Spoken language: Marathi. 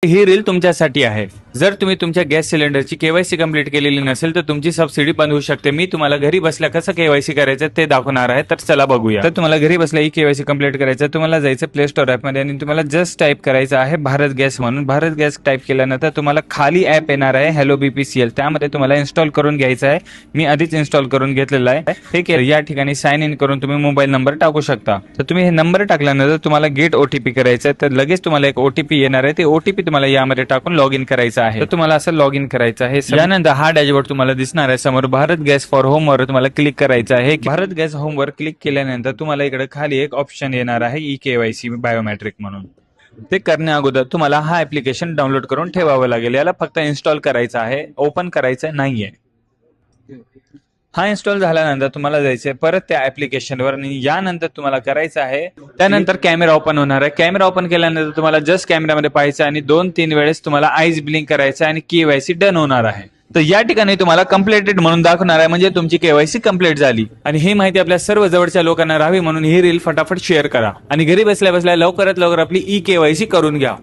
ही रील तुमच्यासाठी आहे। जर तुम्ही तुमच्या गॅस सिलेंडरची केवायसी कंप्लीट केलेली नसेल तर तुमची सबसिडी बंद होऊ शकते। मी तुम्हाला घरी बसल्या कसं केवायसी करायचं ते दाखवणार आहे, तर चला बघूया। तर तुम्हाला घरी बसल्या ही केवायसी कंप्लीट करायचं, तुम्हाला जायचं प्ले स्टोर ॲप मध्ये आणि तुम्हाला जस्ट टाईप करायचं आहे भारत गॅस म्हणून। भारत गॅस टाईप केल्यानंतर तुम्हाला खाली ॲप येणार आहे हॅलो BPCL, त्यामध्ये तुम्हाला इन्स्टॉल करून घ्यायचं आहे। मी आधीच इन्स्टॉल करून घेतलेला आहे। ठीक आहे, या ठिकाणी साइन इन करून तुम्ही मोबाईल नंबर टाकू शकता। तर तुम्ही हे नंबर टाकल्यानंतर तुम्हाला गेट OTP करायचं आहे, तर लगेच तुम्हाला एक OTP येणार आहे। ते OTP तुम्हाला यामध्ये टाकून लॉग इन करायचं आहे। तर तुम्हाला असं लॉग इन करायचं आहे। यानंतर हा डॅशबोर्ड तुम्हाला दिसणार आहे समोर। भारत गॅस फॉर होम वर तुम्हाला क्लिक करायचं आहे। भारत गॅस होम वर क्लिक केल्यानंतर तुम्हाला इकडे खाली एक ऑप्शन येणार आहे EKYC बायोमेट्रिक म्हणून। ते करण्या अगोदर तुम्हाला हा ऍप्लिकेशन डाउनलोड करून ठेवावं लागेल। याला फक्त इन्स्टॉल करायचं आहे, ओपन करायचं नाहीये। हा इन्स्टॉल झाल्यानंतर तुम्हाला जायचंय परत त्या ऍप्लिकेशनवर आणि यानंतर तुम्हाला करायचं आहे, त्यानंतर कॅमेरा ओपन होणार आहे। कॅमेरा ओपन केल्यानंतर तुम्हाला जस्ट कॅमेरामध्ये पाहायचं आणि 2-3 वेळेस तुम्हाला आईज ब्लिंक करायचं आणि KYC डन होणार आहे। तर या ठिकाणी तुम्हाला कंप्लीटेड म्हणून दाखवणार आहे, म्हणजे तुमची KYC कंप्लीट झाली। आणि ही माहिती आपल्या सर्व जवळच्या लोकांना राहावी म्हणून ही रील फटाफट शेअर करा आणि घरी बसल्या बसल्या लवकरात लवकर आपली EKYC करून घ्या।